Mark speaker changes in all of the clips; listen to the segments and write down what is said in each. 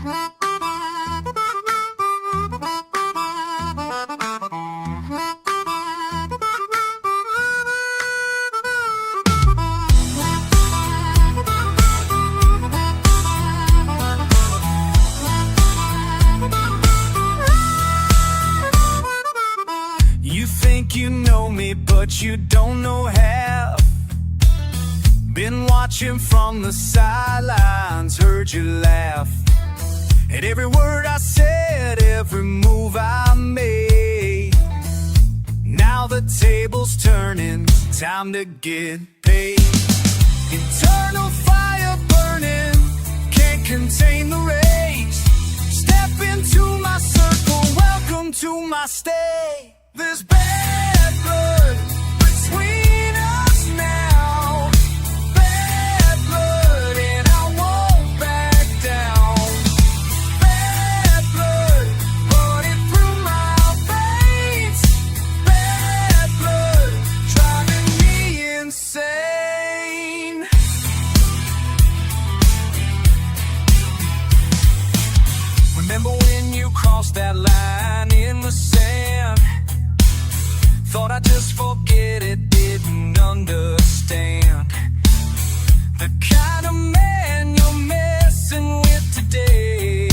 Speaker 1: You think you know me, but you don't know half. Been watching from the sidelines, heard you laugh at every word I said, every move I made. Now the table's turning, time to get paid. Internal fire burning, can't contain the rage. Step into my circle, welcome to my stay. There's bad blood between us now. Bad blood and I won't back down. Bad blood running through my veins. Bad blood driving me insane. Remember when you crossed that line in the sand? Thought I'd just forget it, didn't understand the kind of man you're messing with today.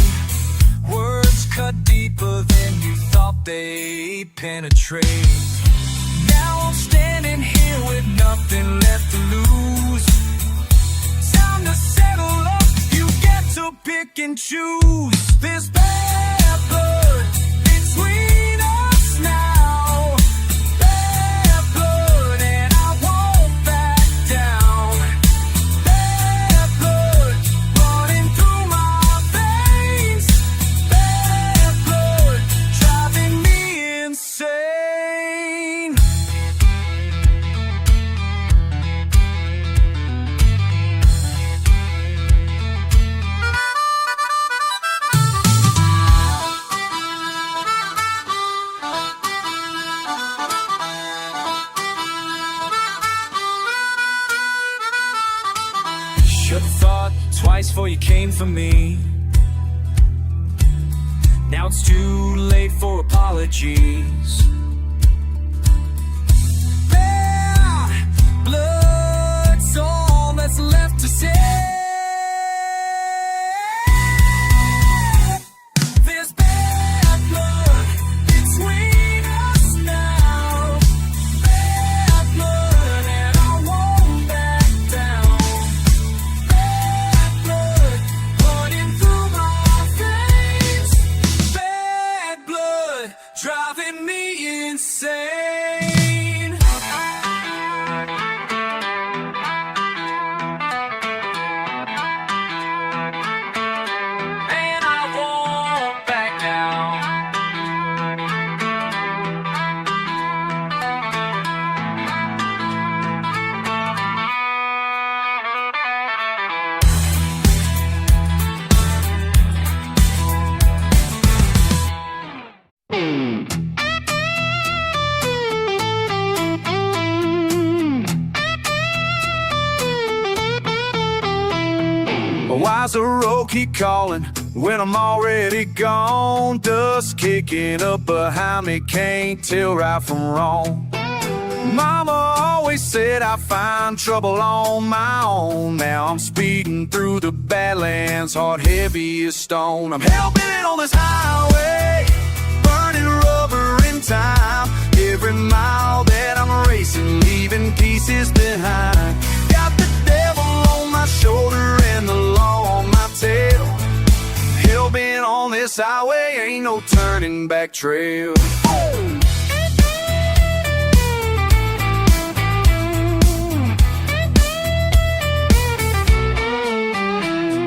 Speaker 1: Words cut deeper than you thought they'd penetrate. Now I'm standing here with nothing left to lose. Time to settle up, you get to pick and choose. There's bad blood between us now. Should've thought twice before you came for me. Now it's too late for apologies. Bad blood's all that's left to say. There's bad blood between us now. Bad blood and I won't back down. Bad blood running through my veins. Bad blood driving me insane. And I won't back down. Why's the road keep calling when I'm already gone? Dust kicking up behind me, can't tell right from wrong. Mama always said I find trouble on my own. Now I'm speeding through the Badlands, heart heavy as stone. I'm hell-bent on this highway, burning rubber in time. Every mile that I'm racing, leaving pieces behind. Got the devil on my shoulder and the law on my tail. Hell-bent on this highway, ain't no turning back trail.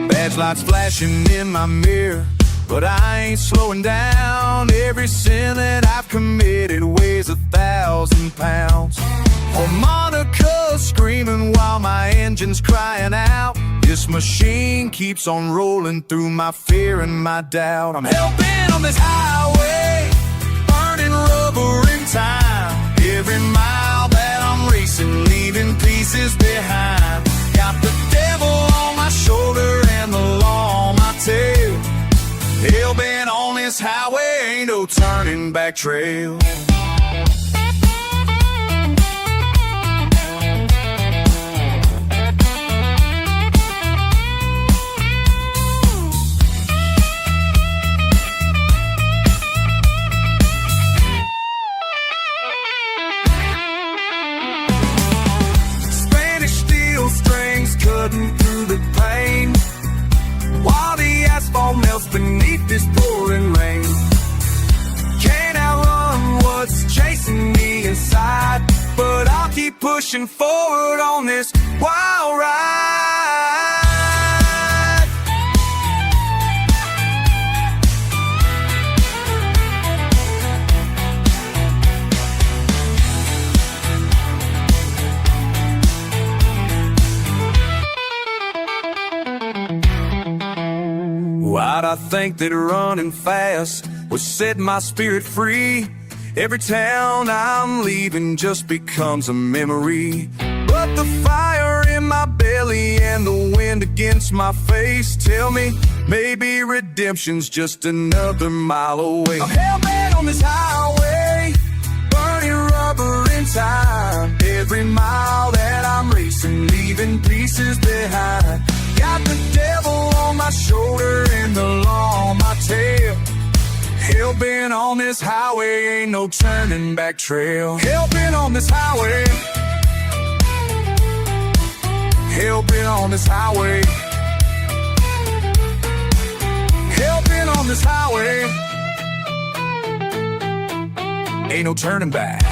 Speaker 1: Badge lights flashing in my mirror, but I ain't slowing down. Every sin that I've committed weighs 1,000 pounds. Harmonica screaming while my engine's crying out. This machine keeps on rolling through my fear and my doubt. I'm hell-bent on this highway, burning rubber in time. Every mile that I'm racing, leaving pieces behind. Got the devil on my shoulder and the law on my tail. this highway, ain't no turning back trail. Spanish steel strings cutting through the pain, while the asphalt melts beneath this pouring rain. Can't outrun what's chasing me inside, but I'll keep pushing forward on this wild ride. Why'd I think that running fast would set my spirit free? Every town I'm leaving just becomes a memory. But the fire in my belly and the wind against my face tell me maybe redemption's just another mile away. I'm hell-bent on this highway, burning rubber in time. Every mile that I'm racing, leaving pieces behind. Got the devil on my shoulder and the law on my tail. Hell-bent on this highway, ain't no turning back trail. Hell-bent on this highway. Hell-bent on this highway. Hell-bent on this highway. Ain't no turning back.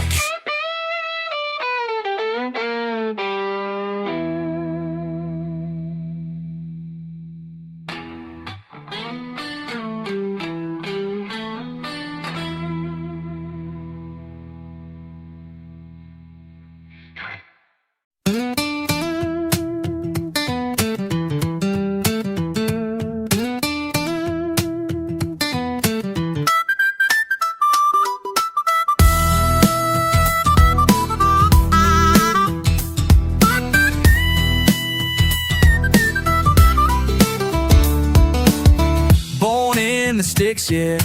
Speaker 1: The sticks, yeah,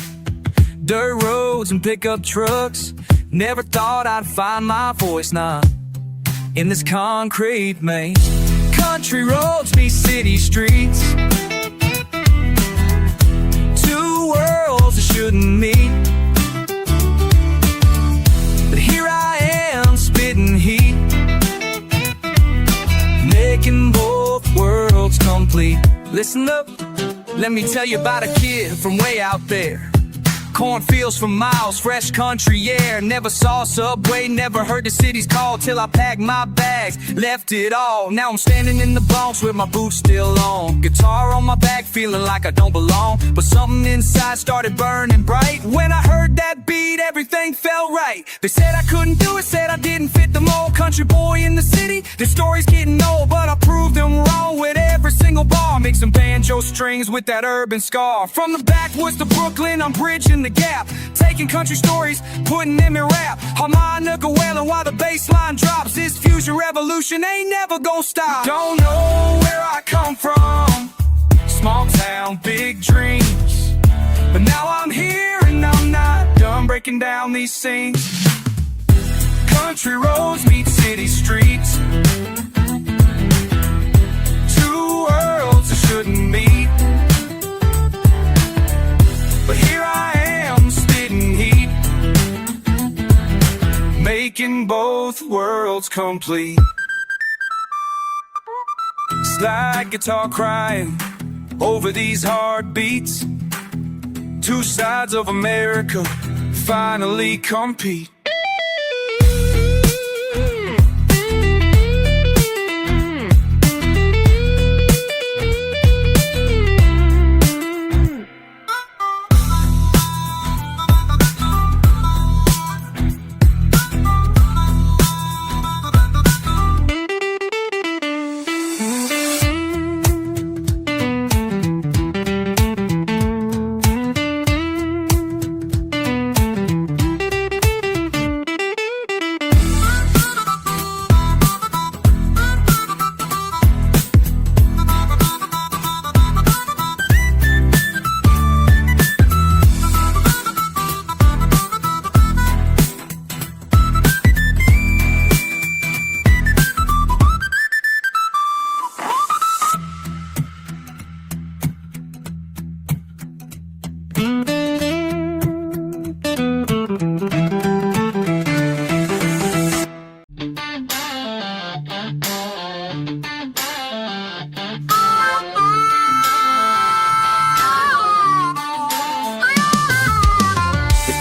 Speaker 1: dirt roads and pickup trucks. Never thought I'd find my voice, nah, in this concrete maze. Country roads meet city streets, two worlds that shouldn't meet. But here I am, spitting heat, making both worlds complete. Listen up, let me tell you about a kid from way out there. Cornfields for miles, fresh country air. Never saw a subway, never heard the city's call, till I packed my bags, left it all. Now I'm standing in the Bronx with my boots still on, guitar on my back, feeling like I don't belong. But something inside started burning bright. When I heard that beat, everything felt right. They said I couldn't do it, said I didn't fit the mold. Country boy in the city, the story's getting old, but I proved them wrong with every single bar. Make some banjo strings with that urban scar. From the backwoods to Brooklyn, I'm bridging the gap, taking country stories, putting them in rap. Harmonica wailing while the bass line drops. This fusion revolution ain't never gonna stop. Don't know where I come from, small town, big dreams, but now I'm here and I'm not done breaking down these scenes. Country roads meet city streets, two worlds that shouldn't meet. But here I am, spitting heat, making both worlds complete. Slide guitar crying over these heartbeats. Two sides of America finally compete.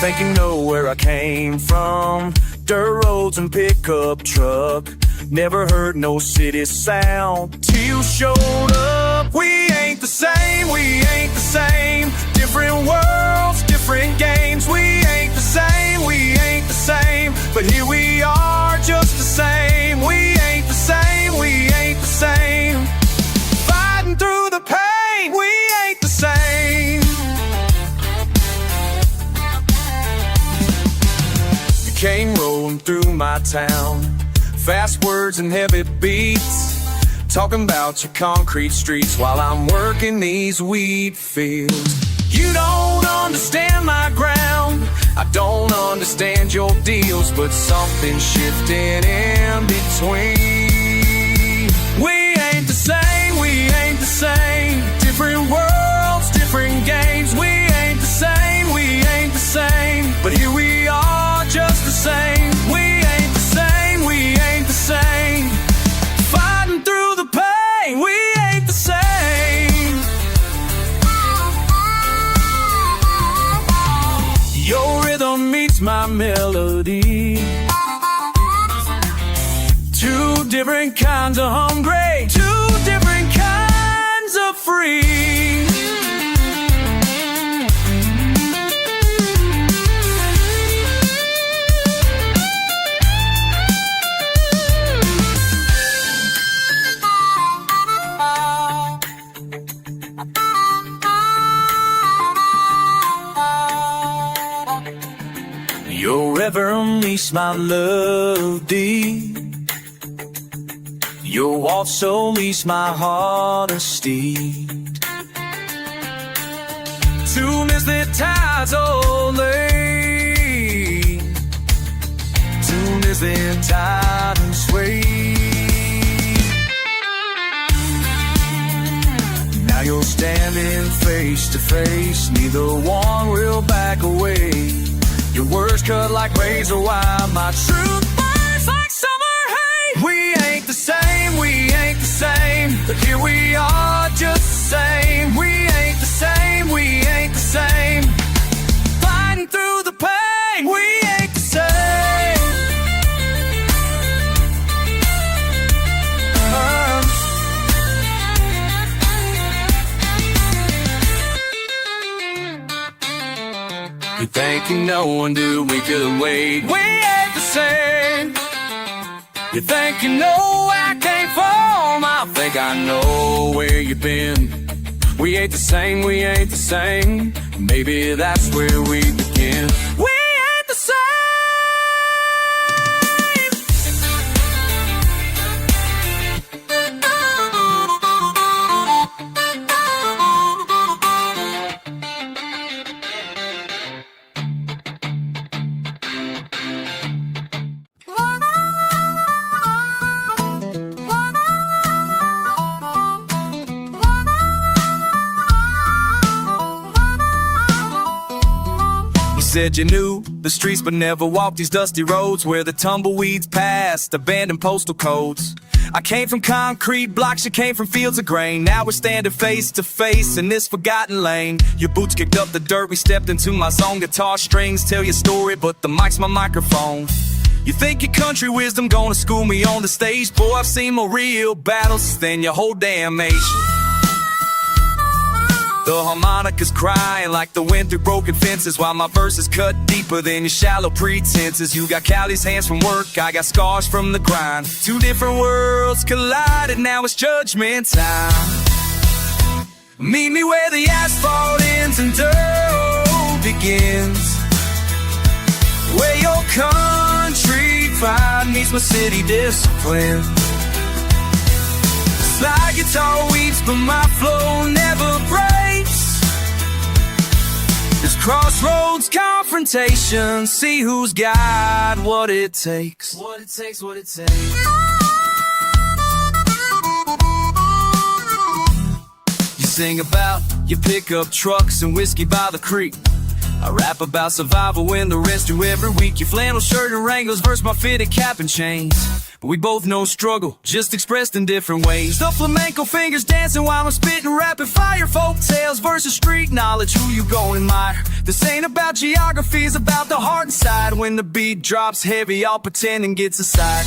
Speaker 1: think you know where I came from. Dirt roads and pickup truck. Never heard no city sound till you showed up. We ain't the same, we ain't the same. Different worlds, different games. We ain't the same, we ain't the same. But here we are, just the same. We ain't the same, we ain't the same. Fighting through the pain, we ain't the same. You came rolling through my town, fast words and heavy beats, talking about your concrete streets while I'm working these wheat fields. You don't understand my ground, I don't understand your deals, but something's shifting in between. We ain't the same, we ain't the same. Different worlds, different games. We ain't the same, we ain't the same. But here we are, just the same. We ain't the same, we ain't the same. Fighting through the pain, we ain't the same. Your rhythm meets my melody. Two different kinds of hungry, two different kinds of free. Your river meets my melody. Your waltz so leaves my heart a steed. Two mislit tides only, two mislit tides and sway. Now you're standing face to face, neither one will back away. Your words cut like razor wire, my truth burns like summer hate. We ain't the same, we ain't the same. But here we are, just the same. We ain't the same, we ain't the same. Fighting through the pain, we ain't the same. You think you know and do we could wait. We ain't the same. You think you know where I came from, I think I know where you've been. We ain't the same, we ain't the same. Maybe that's where we begin. We ain't the same. Said you knew the streets but never walked these dusty roads where the tumbleweeds passed, abandoned postal codes. I came from concrete blocks, you came from fields of grain. Now we're standing face to face in this forgotten lane. Your boots kicked up the dirt, we stepped into my zone. Guitar strings tell your story, but the mic's my microphone. You think your country wisdom gonna school me on the stage? Boy, I've seen more real battles than your whole damn nation. The harmonica's crying like the wind through broken fences, while my verses cut deeper than your shallow pretenses. You got calloused hands from work, I got scars from the grind. Two different worlds collided, now it's judgment time. Meet me where the asphalt ends and dirt begins, where your country pride meets my city discipline. Slide guitar weeps, but my flow never breaks. This crossroads confrontation, see who's got what it takes. What it takes, what it takes. You sing about your pickup trucks and whiskey by the creek. I rap about survival when the rest do every week. Your flannel shirt and Wranglers versus my fitted cap and chains. We both know struggle, just expressed in different ways. The flamenco fingers dancing while I'm spitting rapid fire. Folk tales versus street knowledge, who you gon' admire? This ain't about geography, it's about the heart inside. When the beat drops heavy, I'll pretend and gets aside.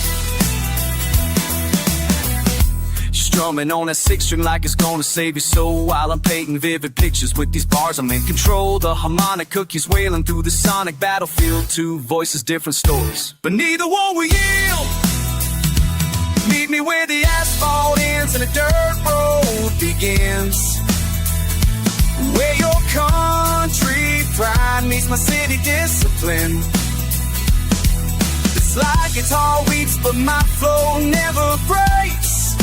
Speaker 1: Strumming on that six string like it's gonna save your soul. While I'm painting vivid pictures with these bars, I'm in control. The harmonica keeps wailing through the sonic battlefield. Two voices, different stories, but neither one will yield. Meet me where the asphalt ends and the dirt road begins, where your country pride meets my city discipline. It's like guitar weeps, but my flow never breaks.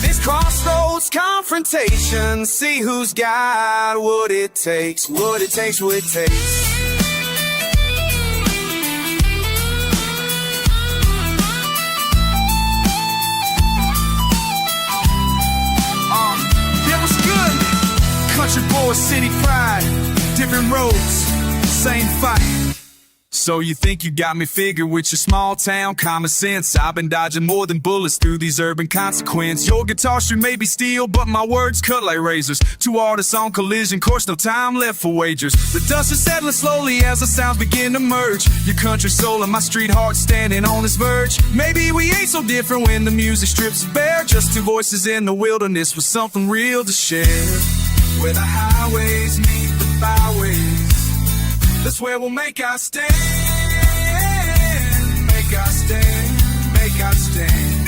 Speaker 1: This crossroads confrontation, see who's got what it takes, what it takes, what it takes. Country boy, city pride, different roads, same fight. So you think you got me figured with your small town common sense? I've been dodging more than bullets through these urban consequences. Your guitar string may be steel, but my words cut like razors. Two artists on collision course, no time left for wagers. The dust is settling slowly as the sounds begin to merge. Your country soul and my street heart standing on this verge. Maybe we ain't so different when the music strips us bare. Just two voices in the wilderness with something real to share. Where the highways meet the byways, that's where we'll make our stand. Make our stand, make our stand.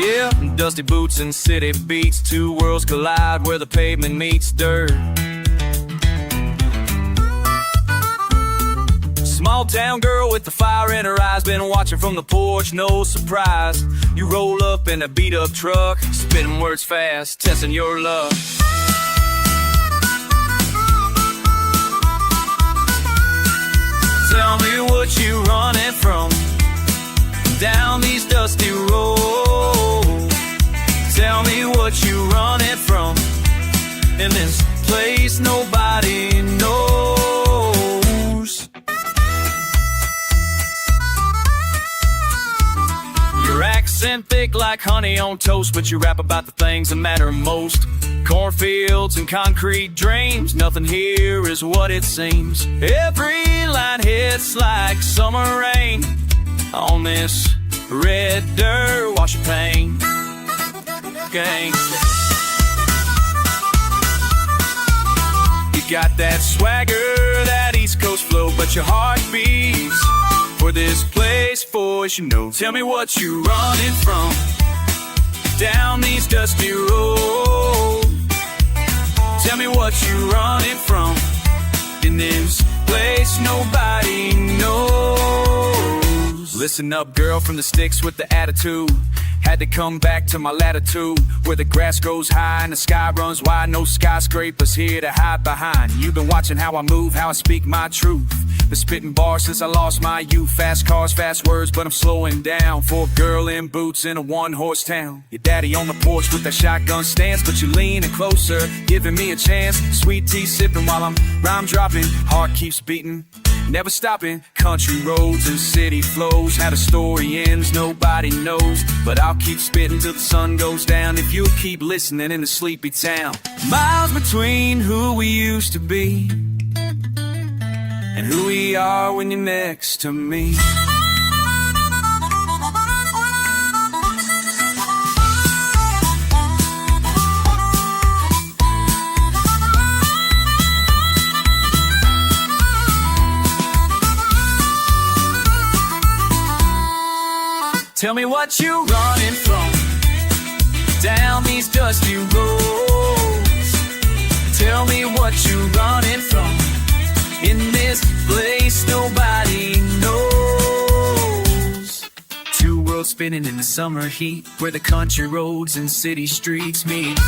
Speaker 1: Yeah, dusty boots and city beats, two worlds collide where the pavement meets dirt. Small town girl with the fire in her eyes, been watching from the porch, no surprise. You roll up in a beat up truck, spitting words fast, testing your luck. Tell me what you running from down these dusty roads. Tell me what you running from in this place nobody knows. Your accent thick like honey on toast, but you rap about the things that matter most. Cornfields and concrete dreams, nothing here is what it seems. Every line hits like summer rain on this red dirt, wash your pain. Gang. You got that swagger, that East Coast flow, but your heart beats for this place, for as you know. Tell me what you running from down these dusty roads. Tell me what you running from in this place nobody knows. Listen up, girl from the sticks with the attitude. Had to come back to my latitude, where the grass grows high and the sky runs wide. No skyscrapers here to hide behind. You've been watching how I move, how I speak my truth. Been spitting bars since I lost my youth. Fast cars, fast words, but I'm slowing down for a girl in boots in a one-horse town. Your daddy on the porch with that shotgun stance, but you leaning closer, giving me a chance. Sweet tea sipping while I'm rhyme dropping. Heart keeps beating, never stopping. Country roads and city flows, how the story ends nobody knows, but I'll keep spitting till the sun goes down if you'll keep listening in the sleepy town. Miles between who we used to be and who we are when you're next to me. Tell me what you running from down these dusty roads. Tell me what you running from. In this place nobody knows. Two worlds spinning in the summer heat, where the country roads and city streets meet.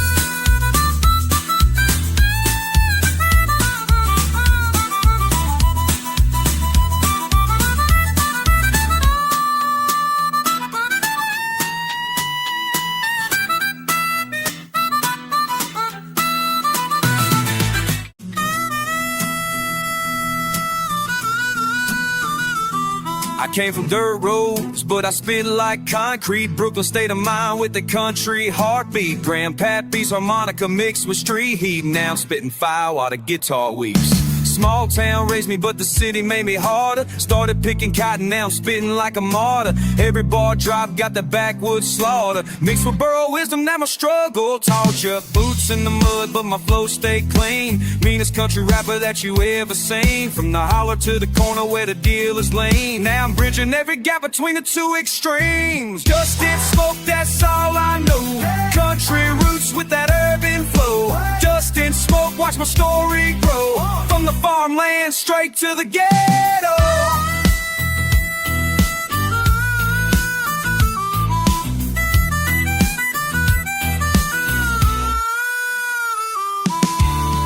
Speaker 1: I came from dirt roads, but I spit like concrete. Brooklyn state of mind with the country heartbeat. Grandpappy's harmonica mixed with street heat. Now I'm spitting fire while the guitar weeps. Small town raised me, but the city made me harder. Started picking cotton, now I'm spitting like a martyr. Every bar drop got the backwoods slaughter. Mixed with borough wisdom, now my struggle taught you. Boots in the mud, but my flow stay clean. Meanest country rapper that you ever seen. From the holler to the corner where the deal is lane. Now I'm bridging every gap between the two extremes. Dust and smoke, that's all I know. Country roots with that urban flow. Dust and smoke, watch my story grow. From the farmland straight to the ghetto.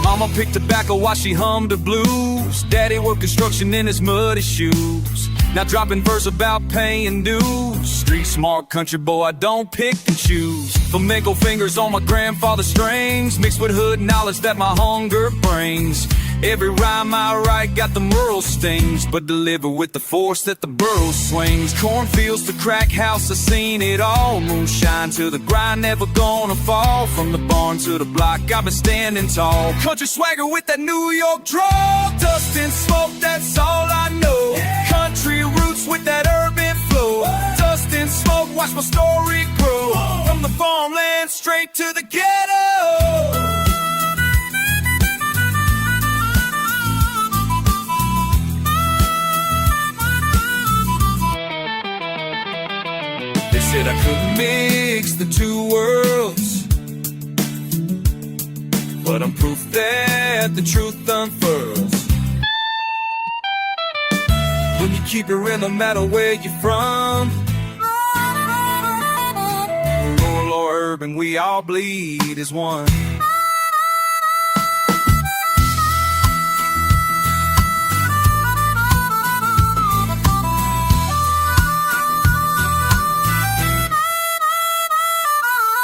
Speaker 1: Mama picked tobacco while she hummed the blues. Daddy worked construction in his muddy shoes. Now dropping verse about paying dues. Street smart country boy, I don't pick and choose. Flamenco fingers on my grandfather's strings, mixed with hood knowledge that my hunger brings. Every rhyme I write got the moral stings, but deliver with the force that the burro swings. Cornfields to crack house, I've seen it all. Moonshine to the grind, never gonna fall. From the barn to the block, I've been standing tall. Country swagger with that New York drawl. Dust and smoke, that's all I know. Country roots with that urban flow. Dust and smoke, watch my story grow. From the farmland straight to the ghetto. Said I couldn't mix the two worlds, but I'm proof that the truth unfurls. When you keep it real no matter where you're from, rural or urban, we all bleed as one.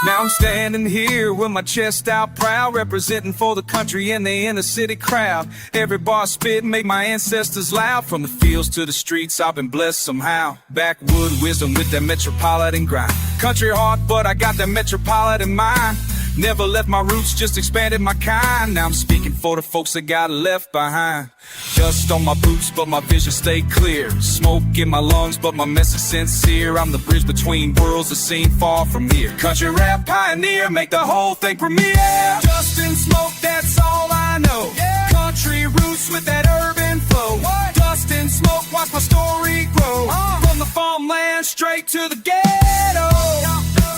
Speaker 1: Now I'm standing here with my chest out proud, representing for the country and the inner city crowd. Every bar spit make my ancestors loud. From the fields to the streets, I've been blessed somehow. Backwood wisdom with that metropolitan grind. Country heart, but I got that metropolitan mind. Never left my roots, just expanded my kind. Now I'm speaking for the folks that got left behind. Dust on my boots, but my vision stayed clear. Smoke in my lungs, but my message sincere. I'm the bridge between worlds, a scene far from here. Country rap pioneer, make the whole thing premiere. Dust and smoke, that's all I know. Country roots with that urban flow. Dust and smoke, watch my story grow. From the farmland straight to the ghetto.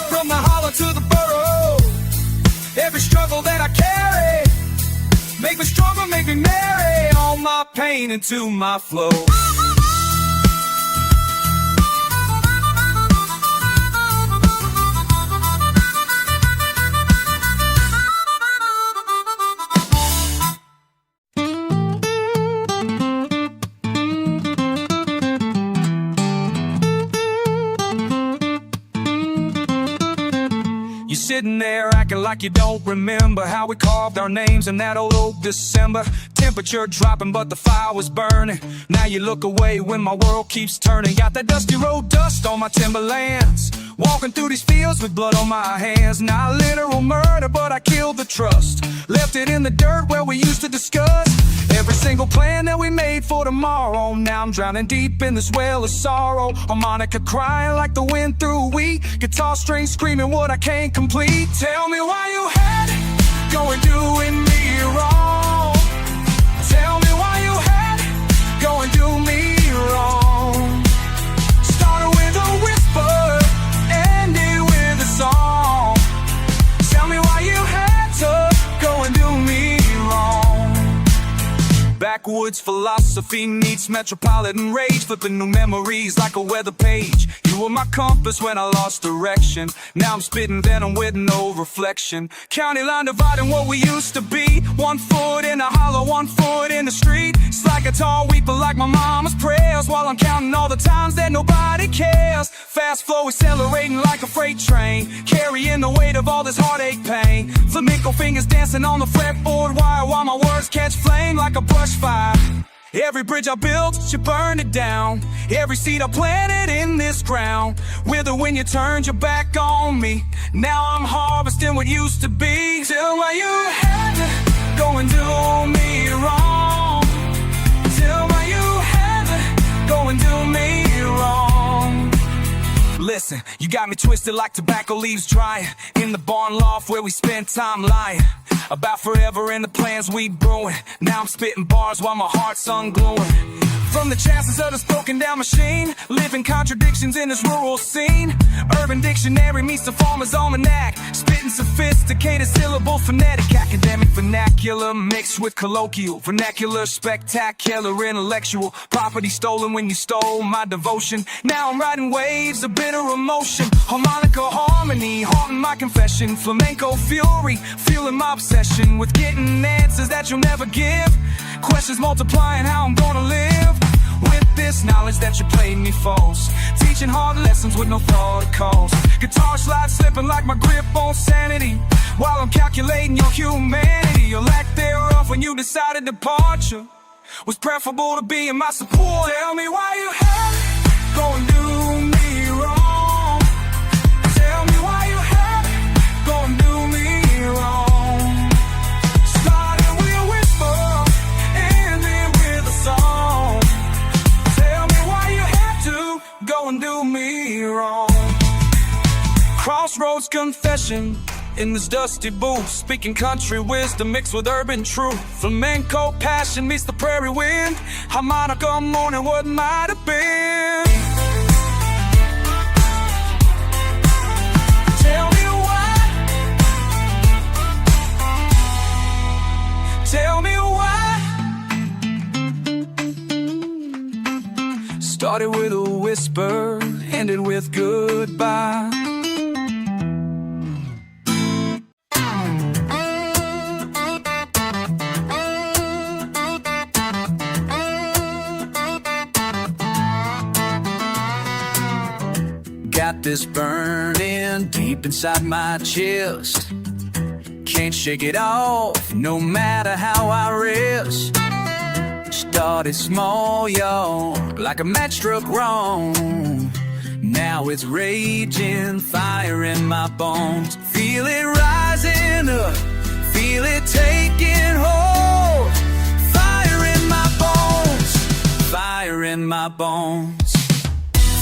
Speaker 1: From the holler to the borough. Every struggle that I carry, make me stronger, make me merry. All my pain into my flow. You're sitting there acting like you don't remember how we carved our names in that old oak December. Temperature dropping but the fire was burning. Now you look away when my world keeps turning. Got that dusty road dust on my timberlands. Walking through these fields with blood on my hands. Not literal murder, but I killed the trust. Left it in the dirt where we used to discuss every single plan that we made for tomorrow. Now I'm drowning deep in this well of sorrow. Harmonica crying like the wind through wheat. Guitar strings screaming what I can't complete. Tell me why you had it, going doing me wrong. Tell me why you had it, going do me wrong. Started with a whisper, ended with a song. Tell me why you had to go and do me backwoods philosophy meets metropolitan rage, flipping new memories like a weather page. You were my compass when I lost direction. Now I'm spitting venom with no reflection. County line dividing what we used to be. 1 foot in the hollow, 1 foot in the street. It's like a tall weeping like my mama's prayers, while I'm counting all the times that nobody cares. Fast flow accelerating like a freight train, carrying the weight of all this heartache pain. Flamenco fingers dancing on the fretboard wire, while my words catch flame like a brush fire. Every bridge I built, you burned it down. Every seed I planted in this ground, wither when you turned your back on me. Now I'm harvesting what used to be. Till why you had to go and do me wrong. Till why you had to go and do me wrong. Listen, you got me twisted like tobacco leaves drying in the barn loft where we spent time lying about forever and the plans we brewing. Now I'm spitting bars while my heart's ungluing. From the chances of the spoken down machine, living contradictions in this rural scene. Urban dictionary meets the farmer's almanac, spitting sophisticated syllable phonetic. Academic vernacular mixed with colloquial vernacular, spectacular intellectual. Property stolen when you stole my devotion. Now I'm riding waves of bitter emotion. Harmonica harmony haunting my confession. Flamenco fury fueling my obsession with getting answers that you'll never give. Questions multiplying how I'm gonna live. With this knowledge that you played me false, teaching hard lessons with no thought of cost. Guitar slide slipping like my grip on sanity, while I'm calculating your humanity. Your lack thereof when you decided departure was preferable to being my support. Tell me why you had to go and do me wrong. Tell me why you had to go and do me wrong. Starting with a whisper, ending with a song. Go and do me wrong. Crossroads confession in this dusty booth, speaking country wisdom mixed with urban truth. Flamenco passion meets the prairie wind, harmonica mourning what might have been. Tell me why. Tell me why. Started with a whisper, ended with goodbye. Got this burning deep inside my chest. Can't shake it off, no matter how I rest. Started small, y'all, like a match struck wrong. Now it's raging, fire in my bones. Feel it rising up, feel it taking hold. Fire in my bones, fire in my bones.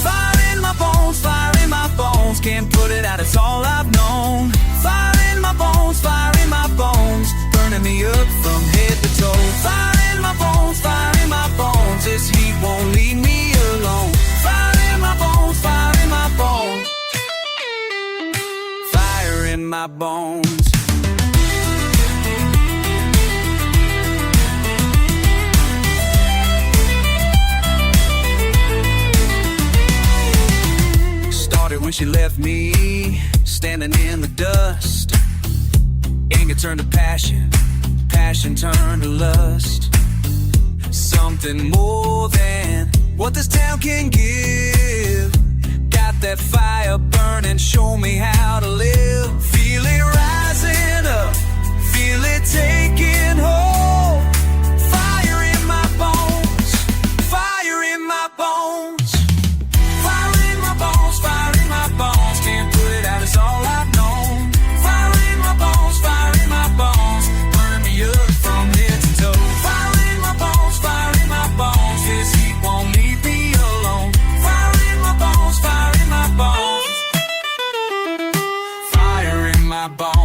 Speaker 1: Fire in my bones, fire in my bones. Can't put it out, it's all I've known. Fire in my bones, fire in my bones. Burning me up from head to toe. Fire in my bones, fire in my bones. This heat won't leave me alone. Fire in my bones, fire in my bones. Fire in my bones. Started when she left me, standing in the dust. Anger turned to passion, passion turned to lust. Something more than what this town can give. Got that fire burning, show me how to live. Feel it rising up, feel it taking hold. Fire in my bones, fire in my bones. Fire in my bones, fire in my bones. Can't put it out, it's all I've known. Fire in my bones, fire in my bones. Burn me up from head to toe. Fire in my bones, fire in my bones. This heat won't leave me alone. Fire in my bones, fire in my bones. Fire in my bones.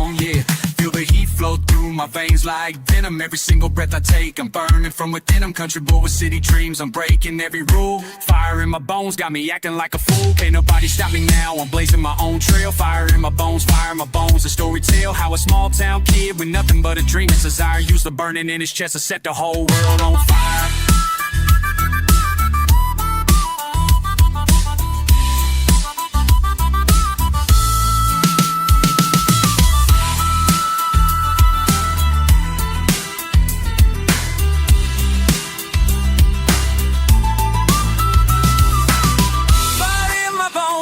Speaker 1: my veins like venom. Every single breath I take, I'm burning from within. I'm country boy with city dreams, I'm breaking every rule. Fire in my bones, got me acting like a fool. Can't nobody stop me now, I'm blazing my own trail. Fire in my bones, a story tale. How a small town kid with nothing but a dream and desire used the burning in his chest to set the whole world on fire.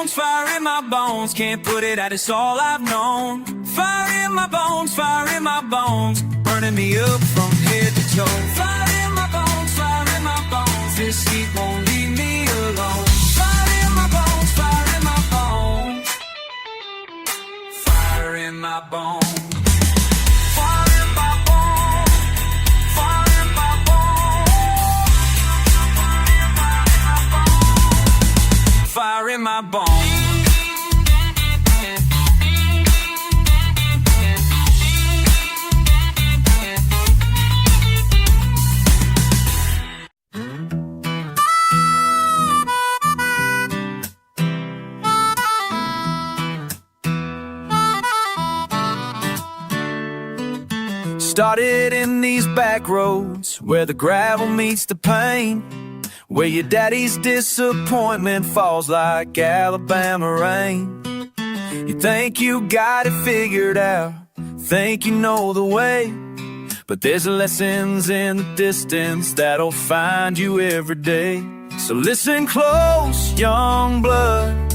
Speaker 1: Fire in my bones, can't put it out, it's all I've known. Fire in my bones, burning me up from head to toe. Fire in my bones, this heat won't leave me alone. Fire in my bones, fire in my bones, fire in my bones. Fire in my bones, fire in my bones, fire in my bones. Started in these back roads where the gravel meets the pain, where your daddy's disappointment falls like Alabama rain. You think you got it figured out, think you know the way, but there's lessons in the distance that'll find you every day. So listen close, young blood,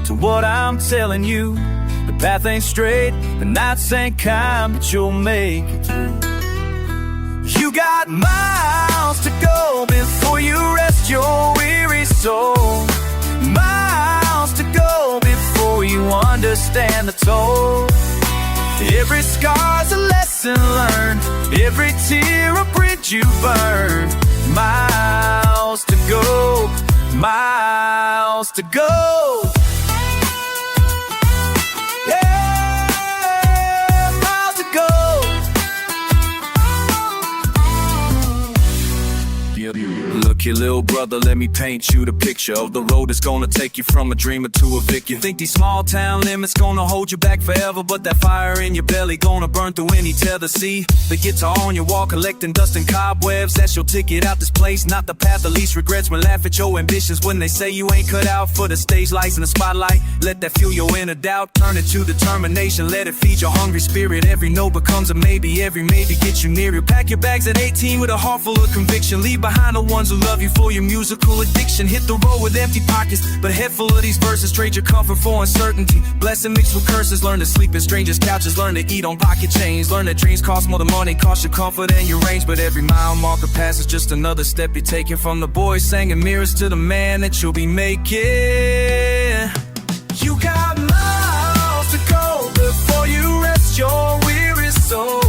Speaker 1: to what I'm telling you. The path ain't straight, the nights ain't kind, but you'll make it through. You got miles to go before you rest your weary soul. Miles to go before you understand the toll. Every scar's a lesson learned, every tear a bridge you burn. Miles to go, miles to go. Look here, little brother, let me paint you the picture of the road that's gonna take you from a dreamer to a victor. You think these small town limits gonna hold you back forever, but that fire in your belly gonna burn through any tether. See, the guitar on your wall collecting dust and cobwebs, that's your ticket out this place, not the path of least regrets. When laugh at your ambitions when they say you ain't cut out for the stage lights and the spotlight. Let that fuel your inner doubt, turn it to determination, let it feed your hungry spirit. Every no becomes a maybe, every maybe gets you nearer. Pack your bags at 18 with a heart full of conviction, leave behind the ones who love you for your musical addiction. Hit the road with empty pockets, but a head full of these verses. Trade your comfort for uncertainty, blessing mixed with curses. Learn to sleep in strangers' couches, learn to eat on pocket chains. Learn that dreams cost more than money, cost your comfort and your range. But every mile marker passes just another step you're taking, from the boys singing mirrors to the man that you'll be making. You got miles to go before you rest your weary soul.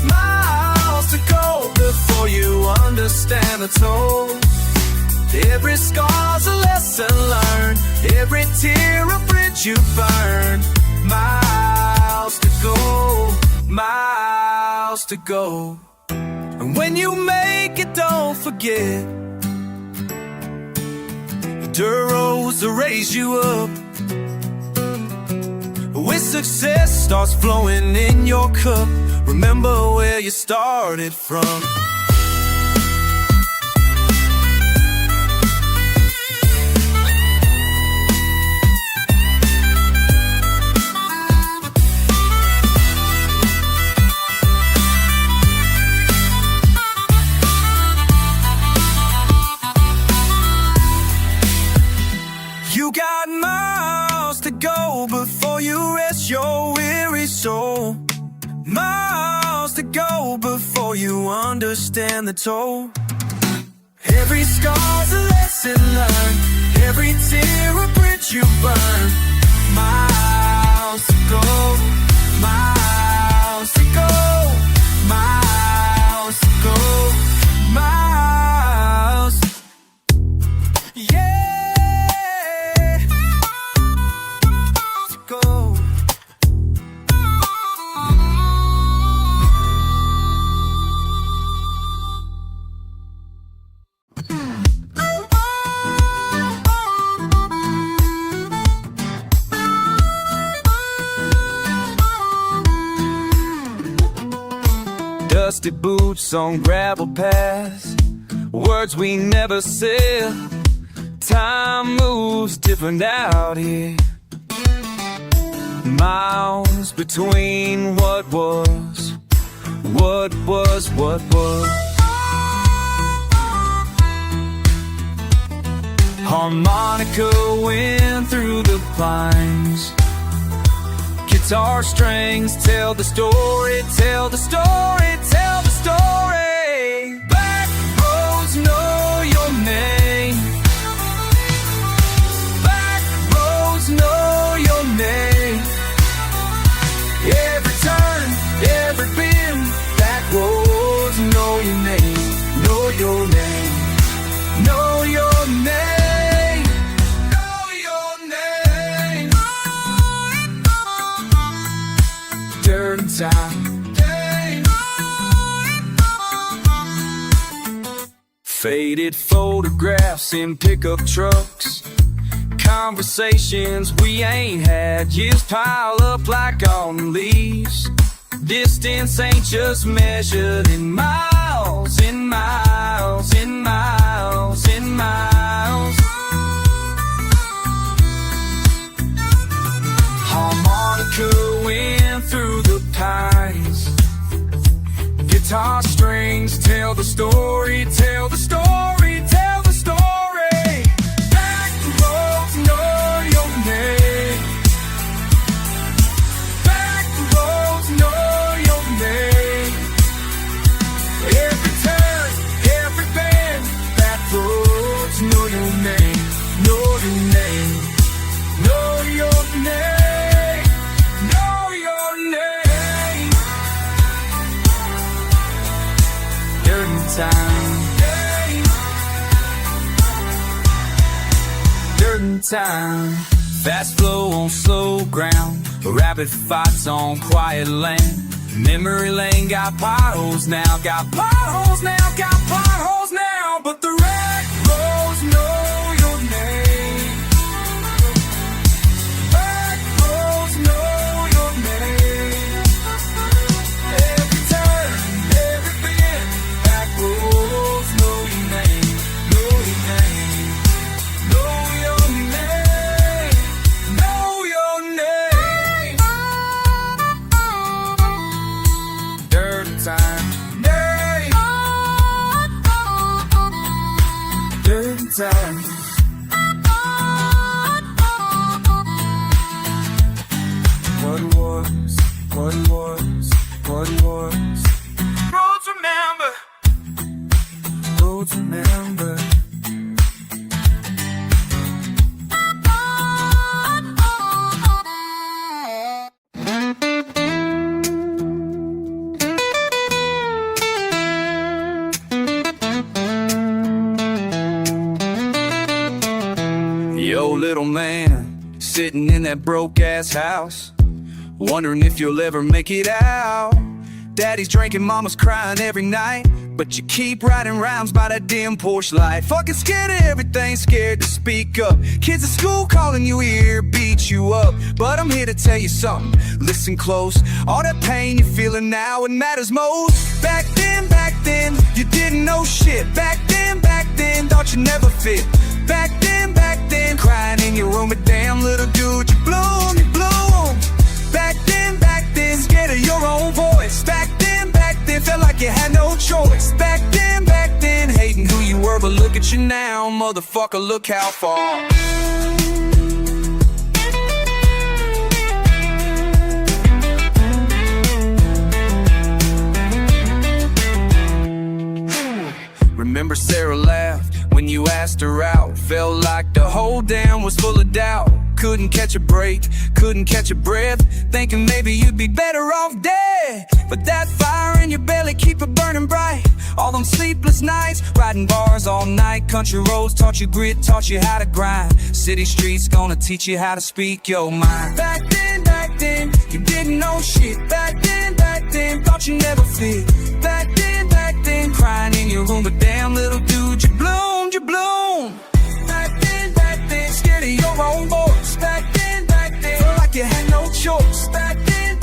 Speaker 1: Miles to go before you understand the toll. Every scar's a lesson learned, every tear a bridge you burn. Miles to go, miles to go. And when you make it, don't forget the dirt roads to raise you up. When success starts flowing in your cup, remember where you started from. You got miles to go before you rest your weary soul. Miles to go before you understand the toll. Every scar's a lesson learned, every tear a bridge you burn. Miles to go, miles to go, miles to go, miles. Yeah. To go. dusty boots on gravel paths, words we never said. Time moves different out here. Miles between what was. Harmonica wind through the pines. Guitar strings tell the story, tell the story, tell the story. Back roads know your name. Back roads know your name. Every turn, every bend, back roads know your name, know your name, know your name. Time. Faded photographs in pickup trucks, conversations we ain't had, years pile up like on leaves. Distance ain't just measured in miles, in miles, in miles, in miles. Harmonica wind through the pines. Guitar strings tell the story, tell the story, tell the story. Back roads know your name. Back roads know your name. Every turn, every bend, back roads know your name, know your name, know your name. Time. Fast flow on slow ground, rapid fights on quiet land. Memory lane got potholes now, got potholes now, got potholes now. But the red roads know your name. Back roads know your name. Every turn, every bend, back roads know your name, know your name, know your name, know your name. Dirty time, dirty time. What was, what was, what was. Roads remember, roads remember. Yo, little man, sitting in that broke-ass house, wondering if you'll ever make it out. Daddy's drinking, mama's crying every night, but you keep writing rhymes by that dim Porsche light. Fucking scared of everything, scared to speak up. Kids at school calling you here, beat you up. But I'm here to tell you something, listen close. All that pain you're feeling now, it matters most. Back then, you didn't know shit. Back then, thought you never fit. Back then, crying in your room, but damn little dude, you bloom, you bloom. Back then, scared of your own voice. Back then, felt like you had no choice. Back then, hating who you were, but look at you now, motherfucker, look how far. Remember Sarah laughed when you asked her out. Felt like the whole damn was full of doubt. Couldn't catch a break, couldn't catch a breath, thinking maybe you'd be better off dead. But that fire in your belly keep it burning bright. All them sleepless nights, riding bars all night. Country roads taught you grit, taught you how to grind. City streets gonna teach you how to speak your mind. Back then, you didn't know shit. Back then, thought you never fit. Back then, crying in your room, but damn little dude, you bloomed, you bloomed. Back then, scared of your own voice. Back then, felt like you had no choice. Back then,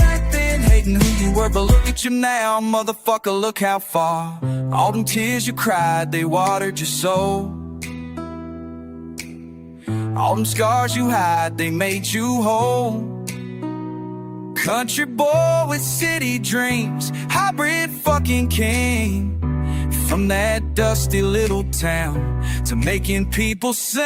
Speaker 1: hating hating who you were, but look at you now, motherfucker, look how far. All them tears you cried, they watered your soul. All them scars you hide, they made you whole. Country boy with city dreams, hybrid fucking king. From that dusty little town to making people sing.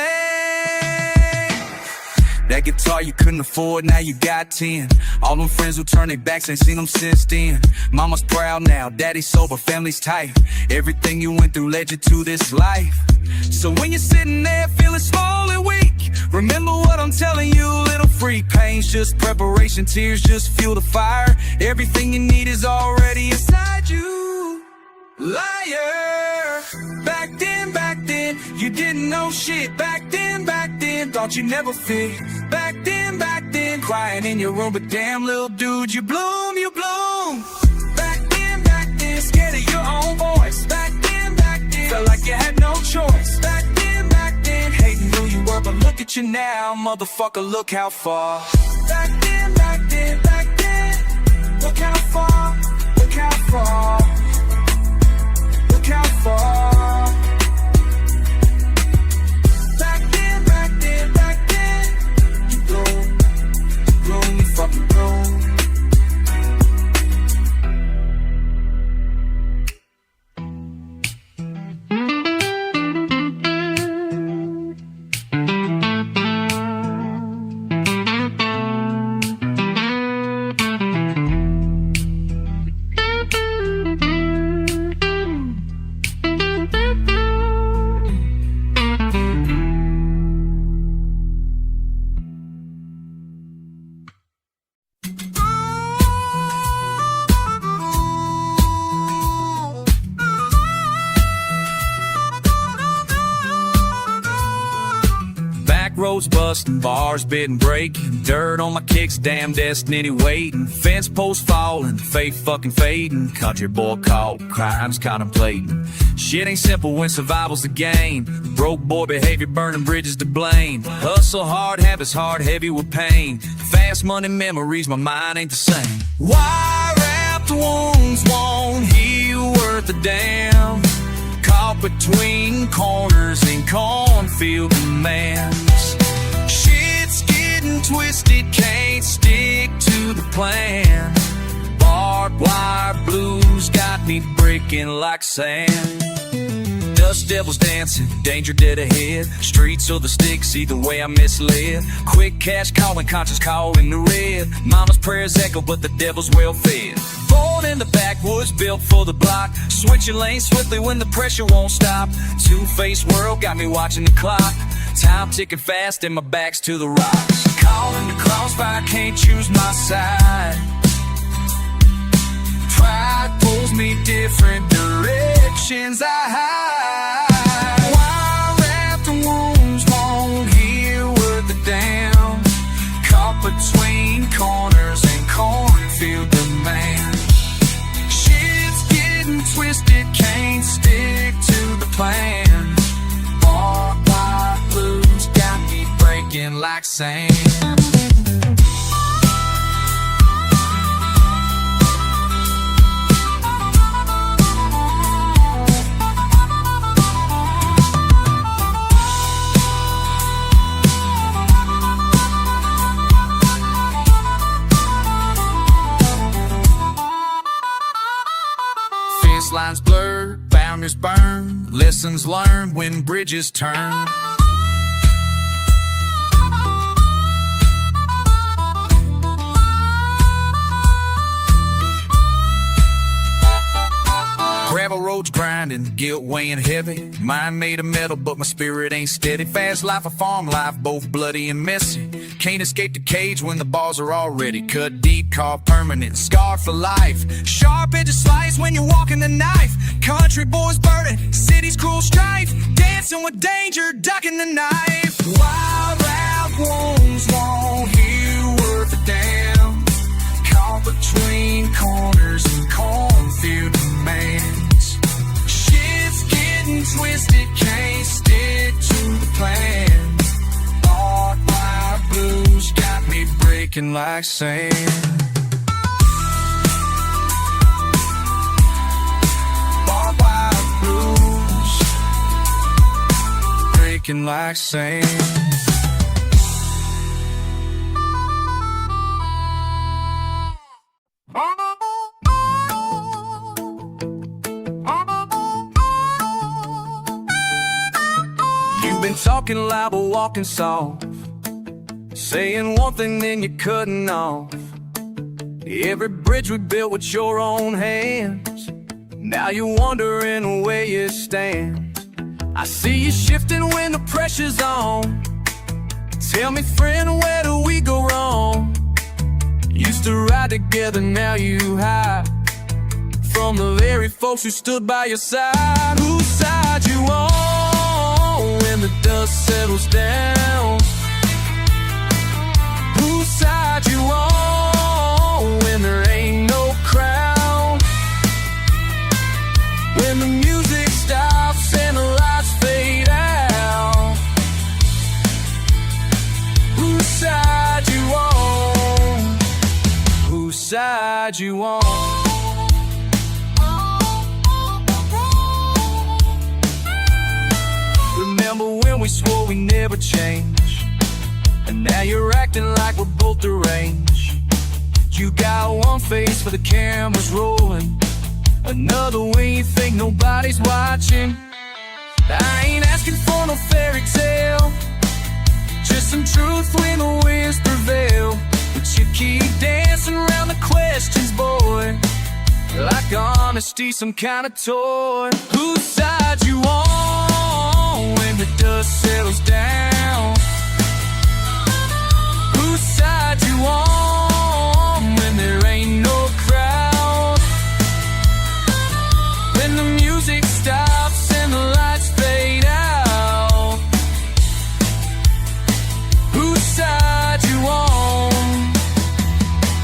Speaker 1: That guitar you couldn't afford, now you got 10. All them friends who turned their backs, ain't seen them since then. Mama's proud now, daddy's sober, family's tight. Everything you went through led you to this life. So when you're sitting there feeling small and weak, remember what I'm telling you, little freak. Pain's just preparation, tears just fuel the fire. Everything you need is already inside you. Liar. Back then, you didn't know shit. Back then, thought you never fit. Back then, crying in your room, but damn little dude, you bloom. Back then, scared of your own voice. Back then, felt like you had no choice. Back then, hating who you were, but look at you now, motherfucker, look how far. Back then, look how far, look how far. Look how far. Back then, you bloom, you fucking bloom. Roads bustin', bars bitten breaking, dirt on my kicks, damn destiny waiting, fence posts falling, faith fucking fading, country boy caught, crimes contemplating. Shit ain't simple when survival's the game. Broke boy behavior, burning bridges to blame. Hustle hard, habits hard, heavy with pain. Fast money memories, my mind ain't the same. Why wrapped wounds won't heal worth a damn? Caught between corners in cornfield demands. Shit's getting twisted, can't stick to the plan. Barbed wire blues got me breaking like sand. Dust devils dancing, danger dead ahead. Streets or the sticks, either way I'm misled. Quick cash calling, conscience calling the red. Mama's prayers echo, but the devil's well fed. Born in the backwoods, built for the block. Switching lanes swiftly when the pressure won't stop. Two-faced world got me watching the clock. Time ticking fast and my back's to the rocks. Calling the crossfire, can't choose my side. Pride pulls me different directions. I hide. Why wrapped wounds won't heal worth a damn? Caught between corners and cornfield demand. Shit's getting twisted, can't stick to the plan. Barbed wire blues got me breaking like sand. Lines blur, boundaries burn, lessons learned when bridges turn. Gravel roads grinding, guilt weighing heavy. Mind made of metal, but my spirit ain't steady. Fast life, a farm life, both bloody and messy. Can't escape the cage when the bars are already cut deep, carved permanent, scarred for life. Sharp edges slice when you're walking the knife. Country boys burden, city's cruel strife. Dancing with danger, ducking the knife. Wild rap wounds won't heal worth a damn. Caught between corners and cornfield demands. Shit's getting twisted, can't stick to the plan. Barbed wire blues got me breaking like sand. rocking like sand. You've been talking loud but walking soft, saying one thing then you're cutting off. Every bridge we built with your own hands, now you're wondering where you stand. I see you shifting when the pressure's on. Tell me, friend, where do we go wrong? Used to ride together, now you hide from the very folks who stood by your side. Whose side you on when the dust settles down? Whose side you on when there ain't no crowd? When the music stops and the lights fade out, whose side you on? Whose side you on? Remember when we swore we never change, and now you're acting like we're both deranged. You got one face for the cameras rolling, another when you think nobody's watching. I ain't asking for no fairy tale, just some truth when the winds prevail. But you keep dancing around the questions, boy, like honesty some kind of toy. Whose side you on when the dust settles down? Whose side you on when there ain't no crowd? When the music stops and the lights fade out, whose side you on?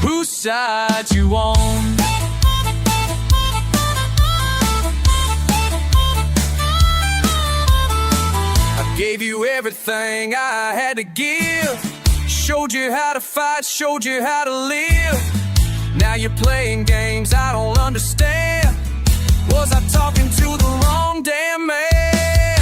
Speaker 1: Whose side you on? I gave you everything I had to give, showed you how to fight, showed you how to live. Now you're playing games I don't understand. Was I talking to the wrong damn man?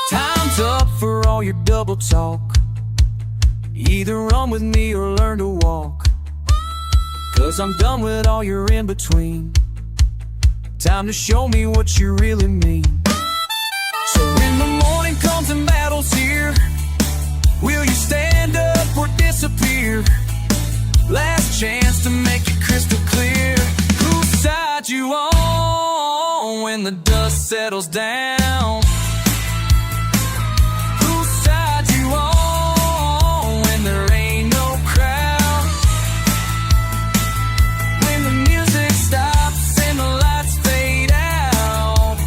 Speaker 1: Time's up for all your double talk. Either run with me or learn to walk, 'cause I'm done with all your in-between. Time to show me what you really mean. So when the morning comes and battle's here, will you stand up or disappear? Last chance to make it crystal clear. Whose side you on when the dust settles down? Whose side you on when there ain't no crowd? When the music stops and the lights fade out,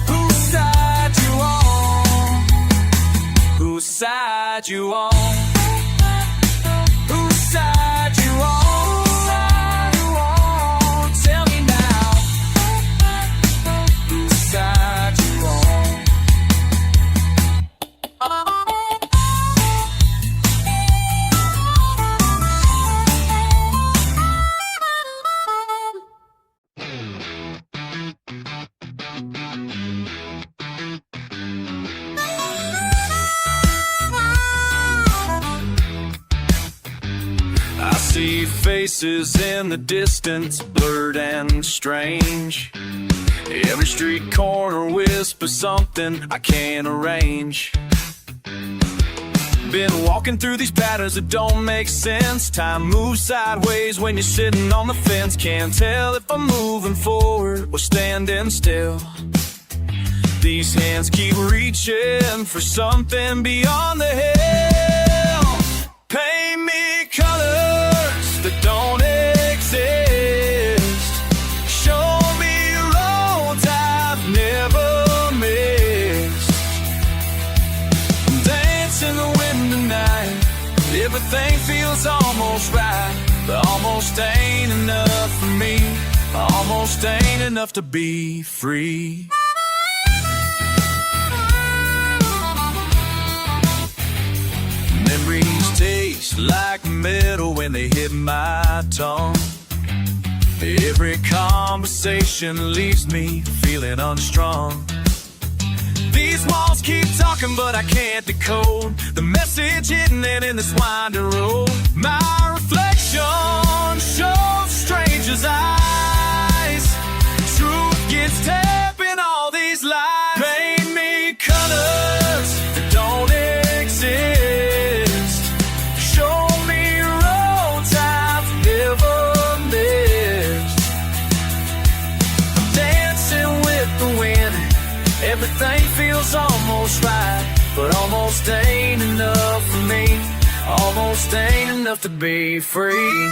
Speaker 1: whose side you on? Whose side you on? Whose side you on? Tell me now. Whose side you on? I see faces in the distance, blurred and strange. Every street corner whispers something I can't arrange. Been walking through these patterns that don't make sense. Time moves sideways when you're sitting on the fence. Can't tell if I'm moving forward or standing still. These hands keep reaching for something beyond the hill. Paint me colors that don't exist. Show me roads I've never missed. Dance in the wind tonight. Everything feels almost right, but almost ain't enough for me. Almost ain't enough to be free. Memories taste like metal when they hit my tongue. Every conversation leaves me feeling unstrung. These walls keep talking, but I can't decode the message hidden in this winding road. My reflection shows strangers' eyes. Truth gets tapped in all these lies. Paint me colors that don't exist. Show me roads I've never missed. I'm dancing with the wind. Everything feels almost right, but almost ain't enough for me. Almost ain't enough to be free.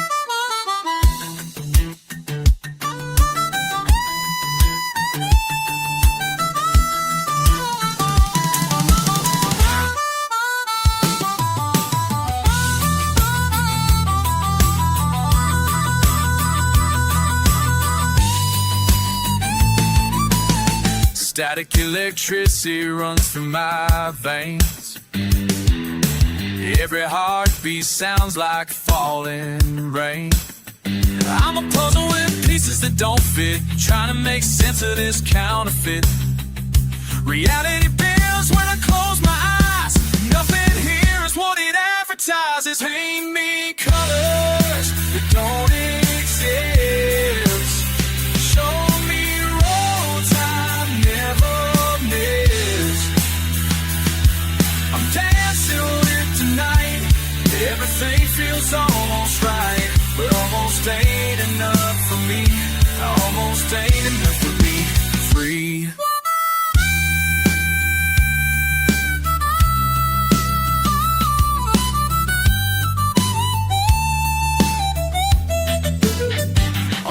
Speaker 1: Static electricity runs through my veins. Every heartbeat sounds like falling rain. I'm a puzzle with pieces that don't fit, trying to make sense of this counterfeit. Reality bends when I close my eyes. Nothing here is what it advertises. Paint me colors that don't exist. Show me roads I've never missed. I'm dancing with tonight. Everything feels almost right, but almost ain't enough for me. Almost ain't enough for me. Free.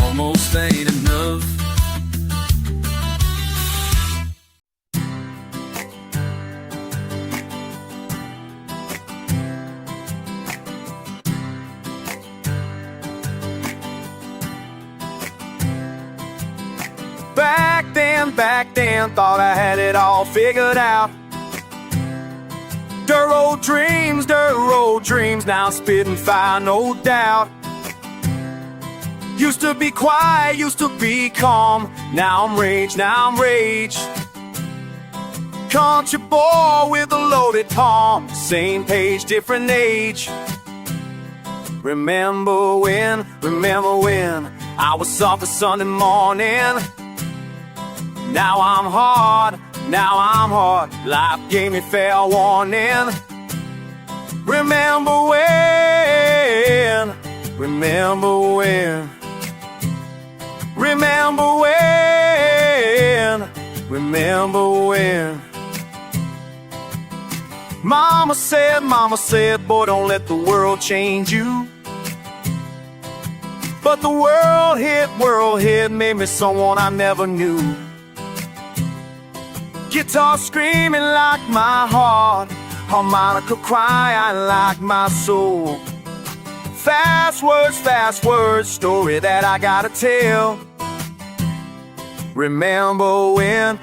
Speaker 1: Almost ain't enough. Back then, thought I had it all figured out. Dirt road dreams, now spitting fire, no doubt. Used to be quiet, used to be calm. Now I'm rage. Country boy with a loaded palm. Same page, different age. Remember when I was soft a Sunday morning. Now I'm hard. Life gave me fair warning. Remember when Mama said, boy, don't let the world change you. But the world hit, made me someone I never knew. Guitar screaming like my heart, harmonica crying like my soul. Fast words, story that I gotta tell. Remember when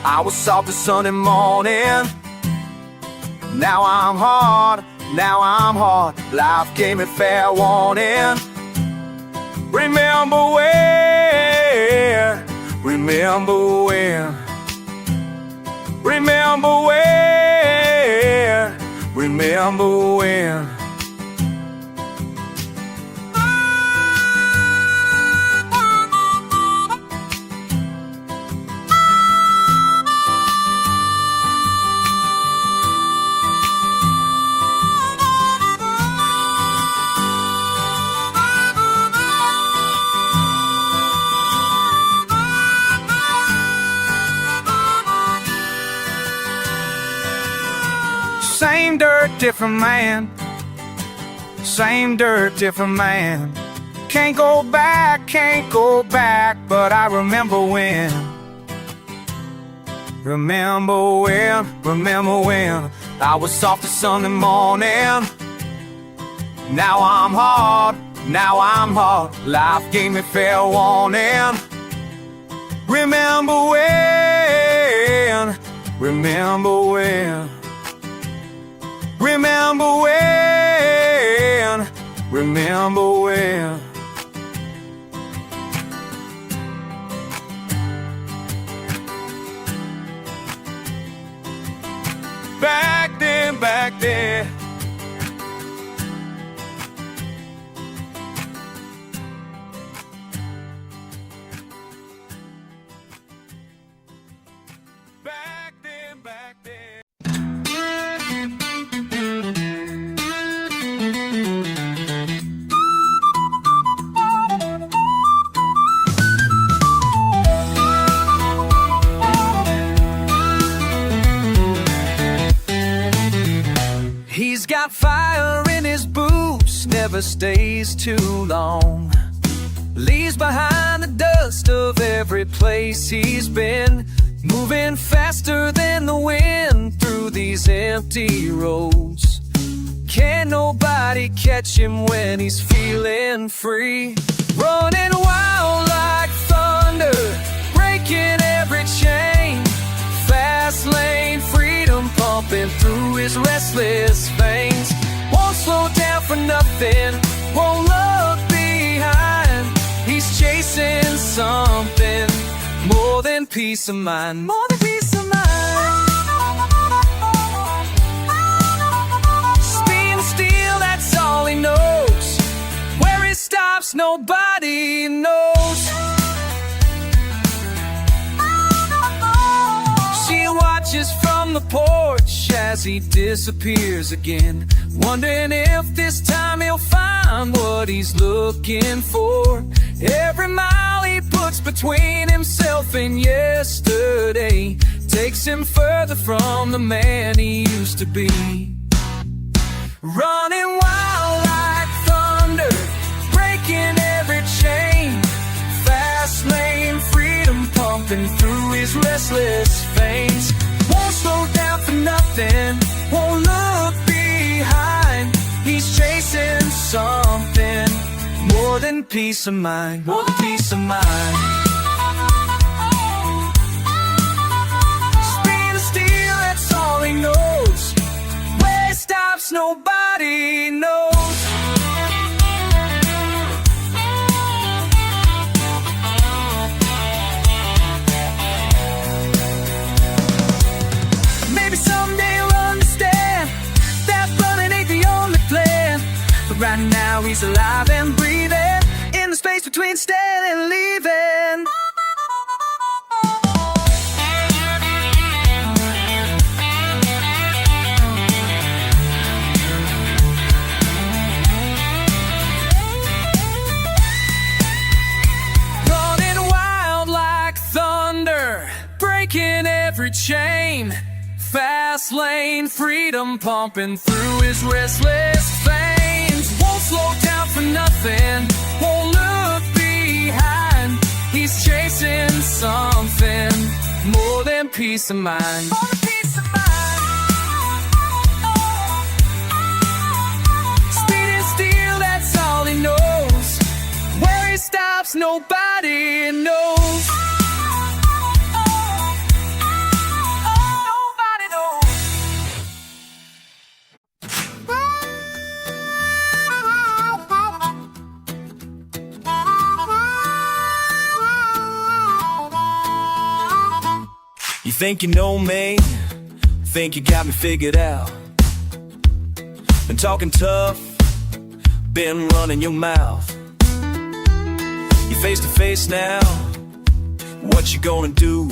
Speaker 1: I was soft as Sunday morning. Now I'm hard, life gave me fair warning. Remember when Same dirt, different man. Same dirt, different man. Can't go back, but I remember when. Remember when I was soft as Sunday morning. Now I'm hard, life gave me fair warning. Remember when Remember when, remember when. Back then, back then. Back then, back then. He's got fire in his boots, never stays too long. Leaves behind the dust of every place he's been. Moving faster than the wind through these empty roads. Can't nobody catch him when he's feeling free. Running wild like thunder, breaking every chain. Fast lane freedom pumping through his restless veins. Won't slow down for nothing, won't look behind. He's chasing something more than peace of mind, more than peace of mind. Spin steel, that's all he knows. Where he stops, nobody knows. She watches from the porch as he disappears again, wondering if this time he'll find what he's looking for. Every mile he puts between himself and yesterday takes him further from the man he used to be. Running wild like thunder, breaking every chain. Fast lane freedom pumping through his restless veins. Won't slow down for nothing, won't look behind. He's chasing something more than peace of mind, more than peace of mind. Speed of steel, that's all he knows. Where he stops, nobody knows. Maybe someday he'll understand that running ain't the only plan. But right now he's alive and breathing in the space between staying and leaving. Running wild like thunder, breaking every chain. Fast lane freedom pumping through his restless veins. Won't slow down for nothing, won't look behind. He's chasing something more than peace of mind, more than peace of mind. Speed and steel, that's all he knows. Where he stops, nobody knows.
Speaker 2: You think you know me, think you got me figured out. Been talking tough, been running your mouth. You face to face now, what you gonna do?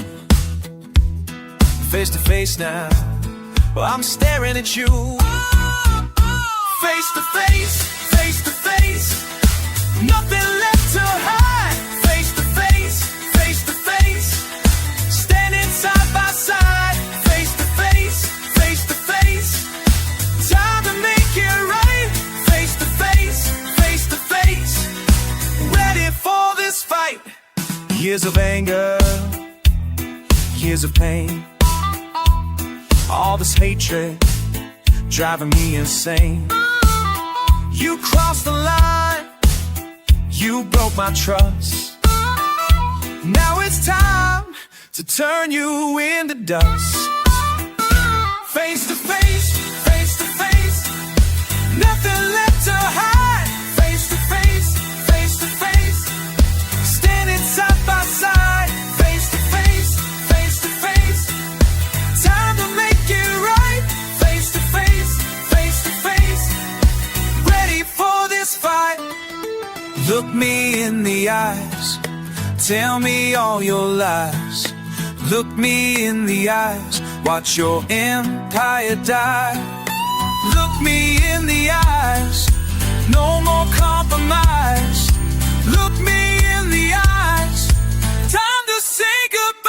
Speaker 2: Face to face now, well, I'm staring at you.
Speaker 1: Face to face, face to face. Nothing left to hide. Face to face, face to face. Standing side by side. Face to face, face to face. Time to make it right. Face to face, face to face. Ready for this fight.
Speaker 2: Years of anger, years of pain. All this hatred driving me insane. You crossed the line, you broke my trust. Now it's time to turn you into dust.
Speaker 1: Face to face, face to face. Nothing left to hide. Face to face, face to face. Standing side by side. Face to face, face to face. Time to make it right. Face to face, face to face. Ready for this fight. Look me in the eyes. Tell me all your lies. Look me in the eyes. Watch your empire die. Look me in the eyes. No more compromise. Look me in the eyes. Time to say goodbye.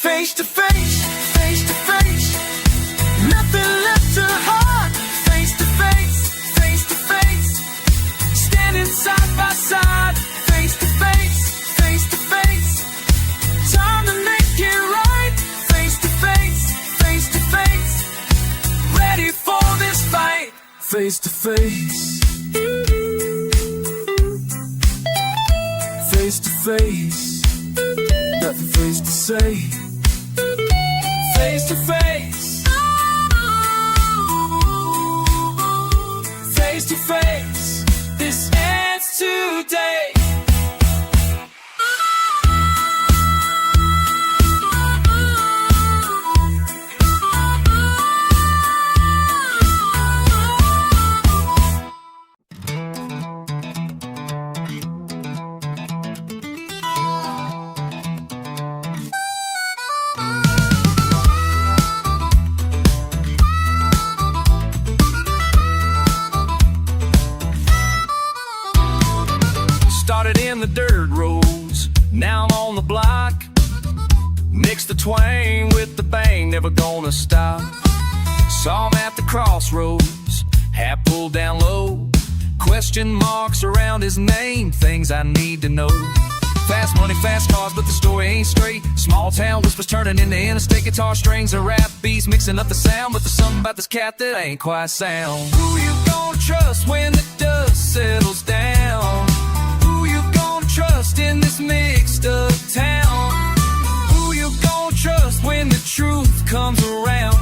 Speaker 1: Face to face, face to face. Nothing left to hide. Face to face, face to face. Standing side by side. Face to face, face to face. Time to make it right. Face to face, face to face. Ready for this fight. Face to face. Face to face. Nothing face to say. Face to face. Face to face. This ends today. Started in the dirt roads, now I'm on the block. Mix the twang with the bang, never gonna stop. Saw him at the crossroads, hat pulled down low. Question marks around his name, things I need to know. Fast money, fast cars, but the story ain't straight. Small town whispers turning into interstate guitar strings and rap beats mixing up the sound. But there's something about this cat that ain't quite sound. Who you gonna trust when the dust settles down? Trust in this mixed up town. Who you gon' trust when the truth comes around?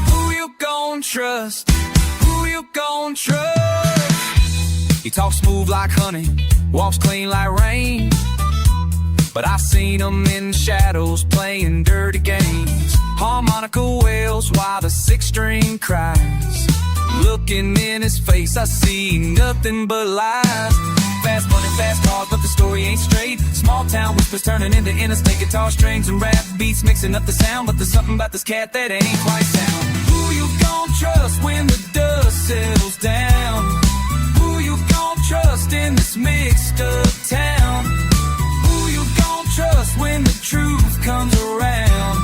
Speaker 1: Who you gon' trust? Who you gon' trust? He talks smooth like honey, walks clean like rain. But I seen him in the shadows playing dirty games. Harmonica wails while the sixth string cries. Looking in his face, I see nothing but lies. Fast money, fast cars, but the story ain't straight. Small town whispers turning into interstate guitar strings and rap beats mixing up the sound. But there's something about this cat that ain't quite sound. Who you gon' trust when the dust settles down? Who you gon' trust in this mixed up town? Who you gon' trust when the truth comes around?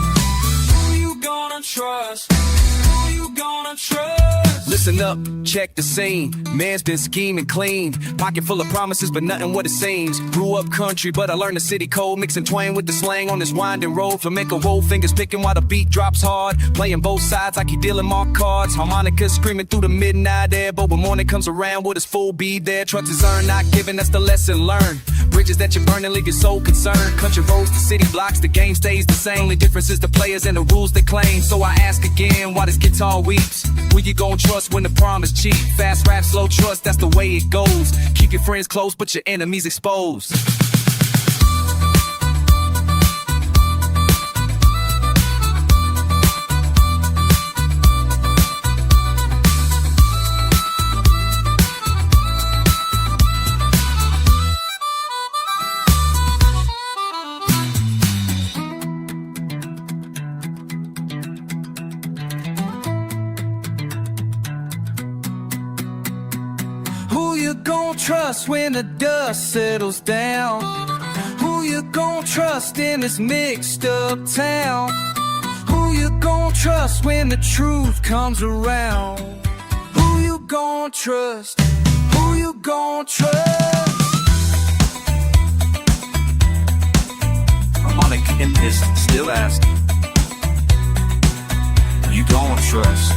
Speaker 1: Who you gonna trust? Who you gonna trust? Listen up, check the scene. Man's been scheming clean. Pocket full of promises, but nothing what it seems. Grew up country, but I learned the city code. Mixing twang with the slang on this winding road. Flamenco roll, fingers picking while the beat drops hard. Playing both sides like he dealing marked cards. Harmonicas screaming through the midnight air. But when morning comes around, will his fool be there? Trust is earned, not given, that's the lesson learned. Bridges that you're burning leave your soul concerned. Country roads to city blocks, the game stays the same. Only difference is the players and the rules they claim. So I ask again, why this guitar weeps? Who you gon' trust when the prom is cheap? Fast rap, slow trust, that's the way it goes. Keep your friends close, but your enemies exposed. Trust when the dust settles down. Who you gon' trust in this mixed up town? Who you gon' trust when the truth comes around?
Speaker 2: gon' trust? Who you gon' trust? Harmonic and Piston still ask, who you gon' trust?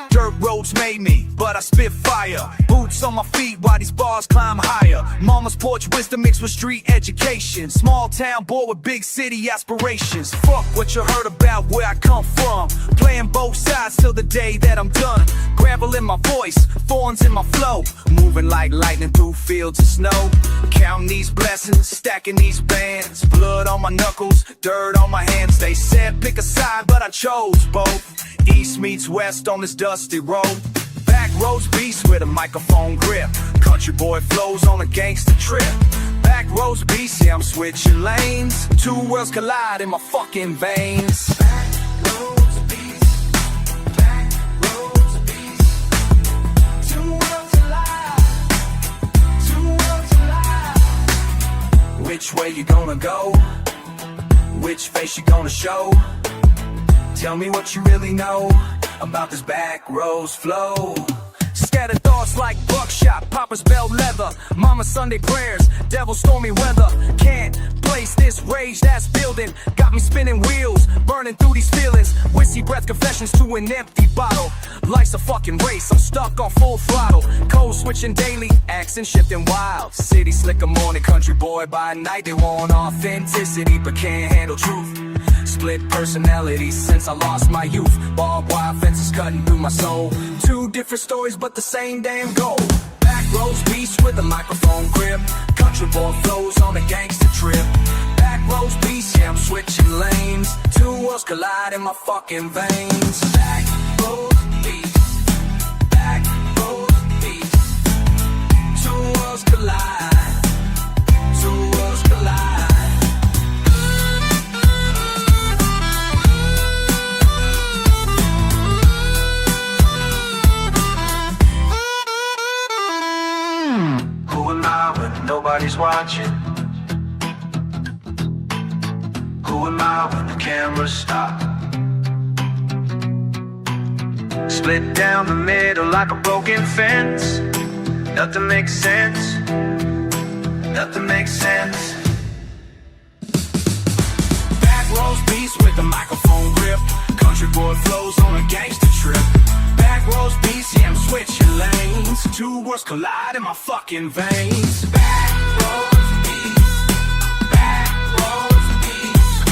Speaker 1: Dirt roads made me, but I spit fire. Boots on my feet while these bars climb higher. Mama's porch wisdom mixed with street education. Small town boy with big city aspirations. Fuck what you heard about where I come from. Playing both sides till the day that I'm done. Gravel in my voice, thorns in my flow. Moving like lightning through fields of snow. Counting these blessings, stacking these bands. Blood on my knuckles, dirt on my hands. They said pick a side, but I chose both. East meets west on this dusty road. Backroads beast with a microphone grip. Country boy flows on a gangster trip. Backroads beast, yeah, I'm switching lanes. Two worlds collide in my fucking veins. Backroads beast, backroads beast. Two worlds collide, two worlds collide. Which way you gonna go? Which face you gonna show? Tell me what you really know about this backroads flow. Scattered thoughts like buckshot, Papa's belt leather. Mama's Sunday prayers, devil's stormy weather. Can't place this rage that's building. Got me spinning wheels, burning through these feelings. Whiskey breath confessions to an empty bottle. Life's a fucking race, I'm stuck on full throttle. Code switching daily, accent shifting wild. City slicker morning, country boy by night. They want authenticity but can't handle truth. Split personality since I lost my youth. Barbed wire fences cutting through my soul. Two different stories but the same damn goal. Backroads beast with a microphone grip. Country boy flows on a gangster trip. Backroads beast, yeah, I'm switching lanes. Two worlds collide in my fucking veins. Backroads beast, backroads beast. Two worlds collide, two worlds collide. Nobody's watching. Who am I when the cameras stop? Split down the middle like a broken fence. Nothing makes sense. Nothing makes sense. Backroads beast with a microphone grip. Country boy flows on a gangster trip. Backroads beast, yeah, I'm switching lanes. Two worlds collide in my fucking veins. Backroads beast, backroads beast.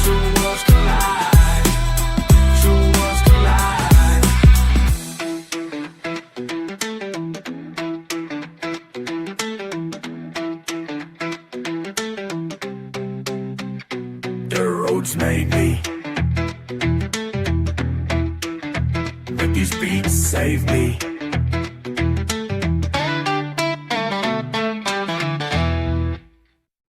Speaker 1: Two worlds collide, two worlds collide. The roads made me. These beats save me.